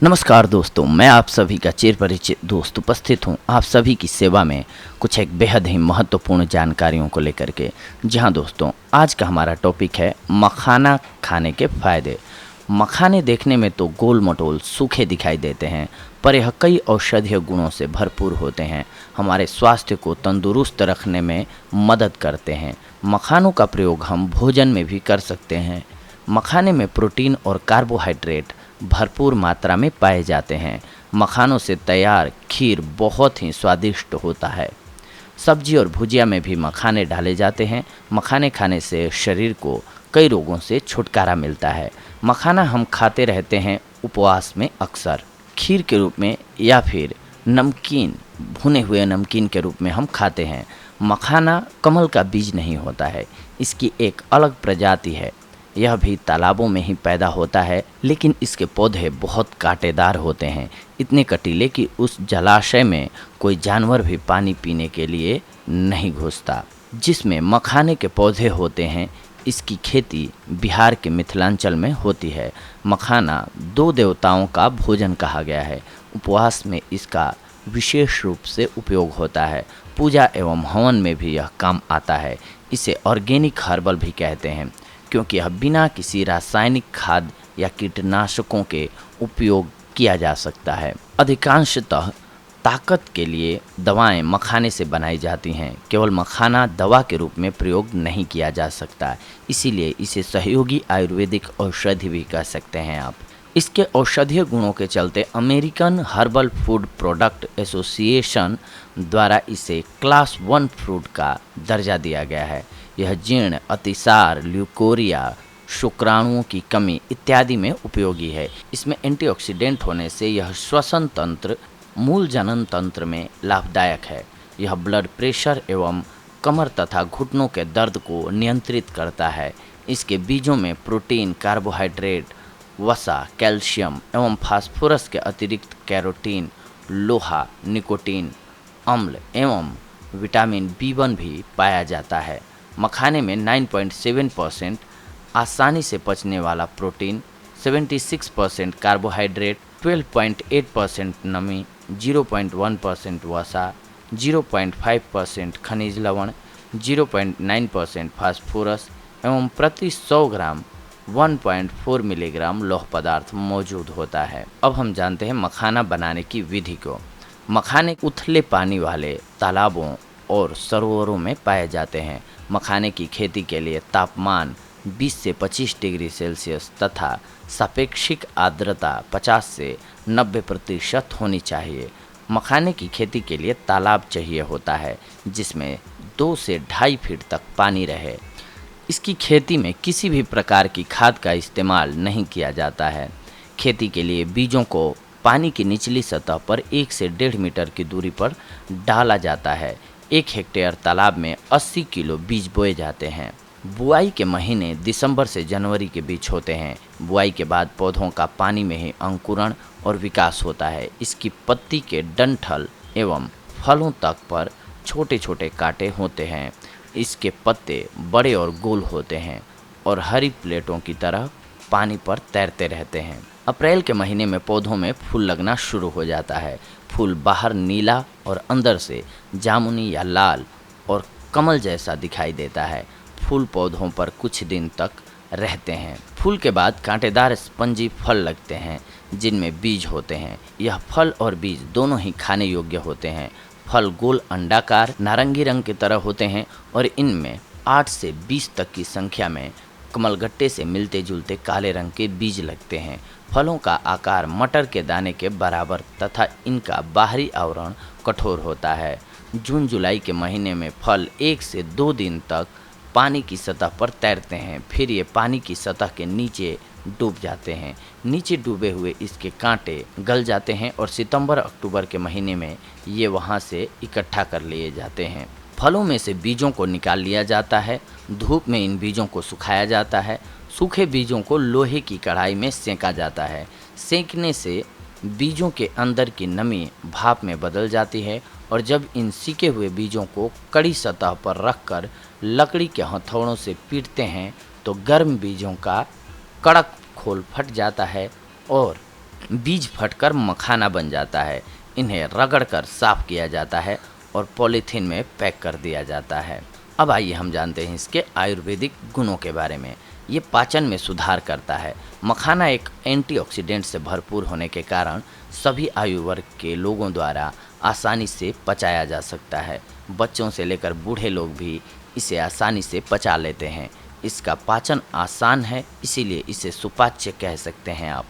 नमस्कार दोस्तों, मैं आप सभी का चिर परिचित दोस्त उपस्थित हूँ आप सभी की सेवा में कुछ एक बेहद ही महत्वपूर्ण जानकारियों को लेकर के। जहाँ दोस्तों, आज का हमारा टॉपिक है मखाना खाने के फ़ायदे। मखाने देखने में तो गोल मटोल सूखे दिखाई देते हैं, पर यह कई औषधीय गुणों से भरपूर होते हैं। हमारे स्वास्थ्य को तंदुरुस्त रखने में मदद करते हैं। मखानों का प्रयोग हम भोजन में भी कर सकते हैं। मखाने में प्रोटीन और कार्बोहाइड्रेट भरपूर मात्रा में पाए जाते हैं। मखानों से तैयार खीर बहुत ही स्वादिष्ट होता है। सब्जी और भुजिया में भी मखाने डाले जाते हैं। मखाने खाने से शरीर को कई रोगों से छुटकारा मिलता है। मखाना हम खाते रहते हैं उपवास में, अक्सर खीर के रूप में या फिर नमकीन, भुने हुए नमकीन के रूप में हम खाते हैं। मखाना कमल का बीज नहीं होता है, इसकी एक अलग प्रजाति है। यह भी तालाबों में ही पैदा होता है, लेकिन इसके पौधे बहुत कांटेदार होते हैं, इतने कटीले कि उस जलाशय में कोई जानवर भी पानी पीने के लिए नहीं घुसता। जिसमें मखाने के पौधे होते हैं, इसकी खेती बिहार के मिथिलांचल में होती है। मखाना दो देवताओं का भोजन कहा गया है। उपवास में इसका विशेष रूप से उपयोग होता है। पूजा एवं हवन में भी यह काम आता है। इसे ऑर्गेनिक हर्बल भी कहते हैं, क्योंकि यह बिना किसी रासायनिक खाद या कीटनाशकों के उपयोग किया जा सकता है। अधिकांशतः ताकत के लिए दवाएं मखाने से बनाई जाती हैं। केवल मखाना दवा के रूप में प्रयोग नहीं किया जा सकता, इसीलिए इसे सहयोगी आयुर्वेदिक औषधि भी कह सकते हैं आप। इसके औषधीय गुणों के चलते American herbal food product association द्वारा इसे क्लास 1 फ्रूट का दर्जा दिया गया है। यह जीर्ण, अतिसार, ल्यूकोरिया, शुक्राणुओं की कमी इत्यादि में उपयोगी है। इसमें एंटीऑक्सीडेंट होने से यह श्वसन तंत्र, मूल जनन तंत्र में लाभदायक है। यह ब्लड प्रेशर एवं कमर तथा घुटनों के दर्द को नियंत्रित करता है। इसके बीजों में प्रोटीन, कार्बोहाइड्रेट, वसा, कैल्शियम एवं फास्फोरस के अतिरिक्त कैरोटीन, लोहा, निकोटीन, अम्ल एवं विटामिन B1 भी पाया जाता है। मखाने में 9.7% आसानी से पचने वाला प्रोटीन, 76% कार्बोहाइड्रेट, 12.8% नमी, 0.1% वसा, 0.5% खनिज लवण, 0.9% फास्फोरस एवं प्रति 100 ग्राम 1.4 मिलीग्राम लौह पदार्थ मौजूद होता है। अब हम जानते हैं मखाना बनाने की विधि को। मखाने उथले पानी वाले तालाबों और सरोवरों में पाए जाते हैं। मखाने की खेती के लिए तापमान 20 से 25 डिग्री सेल्सियस तथा सापेक्षिक आर्द्रता 50 से 90% होनी चाहिए। मखाने की खेती के लिए तालाब चाहिए होता है, जिसमें 2 से 2.5 फीट तक पानी रहे। इसकी खेती में किसी भी प्रकार की खाद का इस्तेमाल नहीं किया जाता है। खेती के लिए बीजों को पानी की निचली सतह पर 1 से 1.5 मीटर की दूरी पर डाला जाता है। 1 हेक्टेयर तालाब में 80 किलो बीज बोए जाते हैं। बुआई के महीने दिसंबर से जनवरी के बीच होते हैं। बुआई के बाद पौधों का पानी में ही अंकुरण और विकास होता है। इसकी पत्ती के डंठल एवं फलों तक पर छोटे छोटे कांटे होते हैं। इसके पत्ते बड़े और गोल होते हैं और हरी प्लेटों की तरह पानी पर तैरते रहते हैं। अप्रैल के महीने में पौधों में फूल लगना शुरू हो जाता है। फूल बाहर नीला और अंदर से जामुनी या लाल और कमल जैसा दिखाई देता है। फूल पौधों पर कुछ दिन तक रहते हैं। फूल के बाद कांटेदार स्पंजी फल लगते हैं, जिनमें बीज होते हैं। यह फल और बीज दोनों ही खाने योग्य होते हैं। फल गोल अंडाकार नारंगी रंग की तरह होते हैं और इनमें 8 से 20 तक की संख्या में कमलगट्टे से मिलते जुलते काले रंग के बीज लगते हैं। फलों का आकार मटर के दाने के बराबर तथा इनका बाहरी आवरण कठोर होता है। जून जुलाई के महीने में फल 1 से 2 दिन तक पानी की सतह पर तैरते हैं, फिर ये पानी की सतह के नीचे डूब जाते हैं। नीचे डूबे हुए इसके कांटे गल जाते हैं और सितंबर अक्टूबर के महीने में ये वहाँ से इकट्ठा कर लिए जाते हैं। फलों में से बीजों को निकाल लिया जाता है। धूप में इन बीजों को सुखाया जाता है। सूखे बीजों को लोहे की कढ़ाई में सेंका जाता है। सेंकने से बीजों के अंदर की नमी भाप में बदल जाती है और जब इन सीके हुए बीजों को कड़ी सतह पर रखकर लकड़ी के हथौड़ों से पीटते हैं तो गर्म बीजों का कड़क खोल फट जाता है और बीज फटकर मखाना बन जाता है। इन्हें रगड़कर साफ किया जाता है और पॉलीथीन में पैक कर दिया जाता है। अब आइए हम जानते हैं इसके आयुर्वेदिक गुणों के बारे में। ये पाचन में सुधार करता है। मखाना एक एंटीऑक्सीडेंट से भरपूर होने के कारण सभी आयु वर्ग के लोगों द्वारा आसानी से पचाया जा सकता है। बच्चों से लेकर बूढ़े लोग भी इसे आसानी से पचा लेते हैं। इसका पाचन आसान है, इसीलिए इसे सुपाच्य कह सकते हैं आप।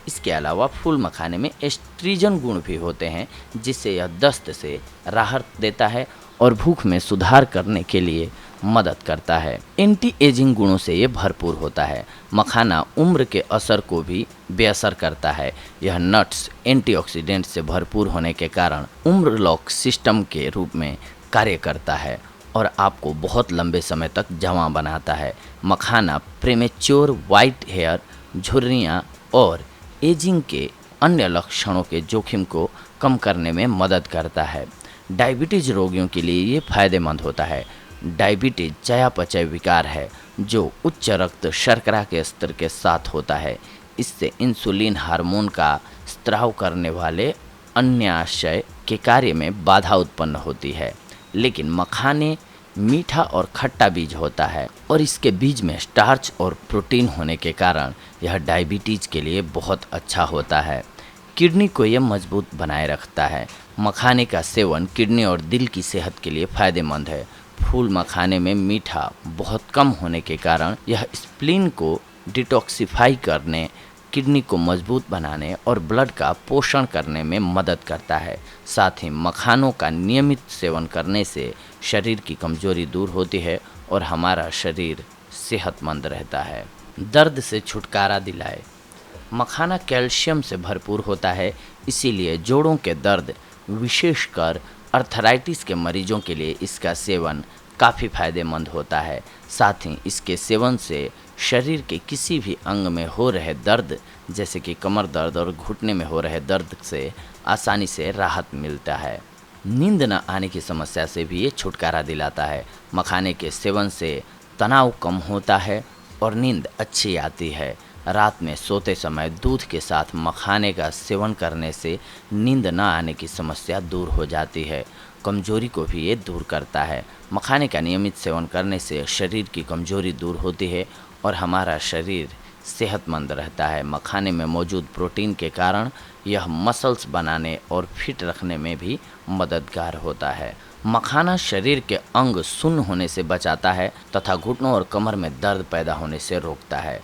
इसके अलावा फूल मखाने में एस्ट्रीजन गुण भी होते हैं, जिससे यह दस्त से राहत देता है और भूख में सुधार करने के लिए मदद करता है। एंटी एजिंग गुणों से ये भरपूर होता है। मखाना उम्र के असर को भी बेअसर करता है। यह नट्स एंटीऑक्सीडेंट से भरपूर होने के कारण उम्र लॉक सिस्टम के रूप में कार्य करता है और आपको बहुत लंबे समय तक जवां बनाता है। मखाना प्रीमेच्योर वाइट हेयर, झुर्रियाँ और एजिंग के अन्य लक्षणों के जोखिम को कम करने में मदद करता है। डायबिटीज रोगियों के लिए ये फायदेमंद होता है। डायबिटीज चयापचय विकार है जो उच्च रक्त शर्करा के स्तर के साथ होता है। इससे इंसुलिन हार्मोन का स्त्राव करने वाले अन्याशय के कार्य में बाधा उत्पन्न होती है। लेकिन मखाने मीठा और खट्टा बीज होता है और इसके बीज में स्टार्च और प्रोटीन होने के कारण यह डायबिटीज के लिए बहुत अच्छा होता है। किडनी को यह मजबूत बनाए रखता है। मखाने का सेवन किडनी और दिल की सेहत के लिए फायदेमंद है। फूल मखाने में मीठा बहुत कम होने के कारण यह स्प्लीन को डिटॉक्सिफाई करने, किडनी को मजबूत बनाने और ब्लड का पोषण करने में मदद करता है। साथ ही मखानों का नियमित सेवन करने से शरीर की कमजोरी दूर होती है और हमारा शरीर सेहतमंद रहता है। दर्द से छुटकारा दिलाए। मखाना कैल्शियम से भरपूर होता है, इसीलिए जोड़ों के दर्द, विशेषकर अर्थराइटिस के मरीजों के लिए इसका सेवन काफ़ी फायदेमंद होता है। साथ ही इसके सेवन से शरीर के किसी भी अंग में हो रहे दर्द, जैसे कि कमर दर्द और घुटने में हो रहे दर्द से आसानी से राहत मिलता है। नींद न आने की समस्या से भी ये छुटकारा दिलाता है। मखाने के सेवन से तनाव कम होता है और नींद अच्छी आती है। रात में सोते समय दूध के साथ मखाने का सेवन करने से नींद न आने की समस्या दूर हो जाती है। कमजोरी को भी ये दूर करता है। मखाने का नियमित सेवन करने से शरीर की कमजोरी दूर होती है और हमारा शरीर सेहतमंद रहता है। मखाने में मौजूद प्रोटीन के कारण यह मसल्स बनाने और फिट रखने में भी मददगार होता है। मखाना शरीर के अंग सुन्न होने से बचाता है तथा घुटनों और कमर में दर्द पैदा होने से रोकता है।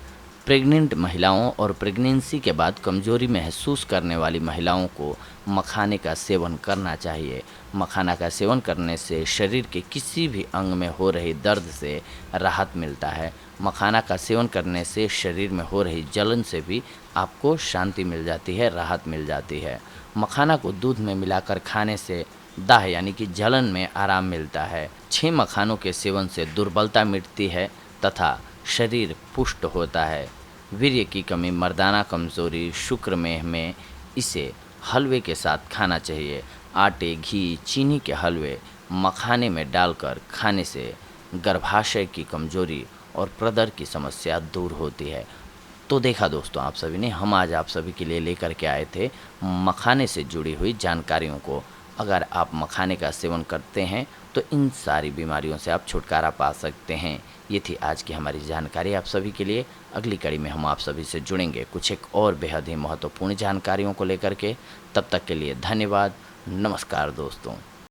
प्रेग्नेंट महिलाओं और प्रेगनेंसी के बाद कमजोरी महसूस करने वाली महिलाओं को मखाने का सेवन करना चाहिए। मखाना का सेवन करने से शरीर के किसी भी अंग में हो रही दर्द से राहत मिलता है। मखाना का सेवन करने से शरीर में हो रही जलन से भी आपको शांति मिल जाती है, राहत मिल जाती है। मखाना को दूध में मिलाकर खाने से दाह यानी कि जलन में आराम मिलता है। 6 मखानों के सेवन से दुर्बलता मिटती है तथा शरीर पुष्ट होता है। वीर्य की कमी, मर्दाना कमजोरी, शुक्रमेह में इसे हलवे के साथ खाना चाहिए। आटे, घी, चीनी के हलवे मखाने में डालकर खाने से गर्भाशय की कमजोरी और प्रदर की समस्या दूर होती है। तो देखा दोस्तों आप सभी ने, हम आज आप सभी के लिए लेकर के आए थे मखाने से जुड़ी हुई जानकारियों को। अगर आप मखाने का सेवन करते हैं तो इन सारी बीमारियों से आप छुटकारा पा सकते हैं। ये थी आज की हमारी जानकारी आप सभी के लिए। अगली कड़ी में हम आप सभी से जुड़ेंगे कुछ एक और बेहद ही महत्वपूर्ण जानकारियों को लेकर के। तब तक के लिए धन्यवाद। नमस्कार दोस्तों।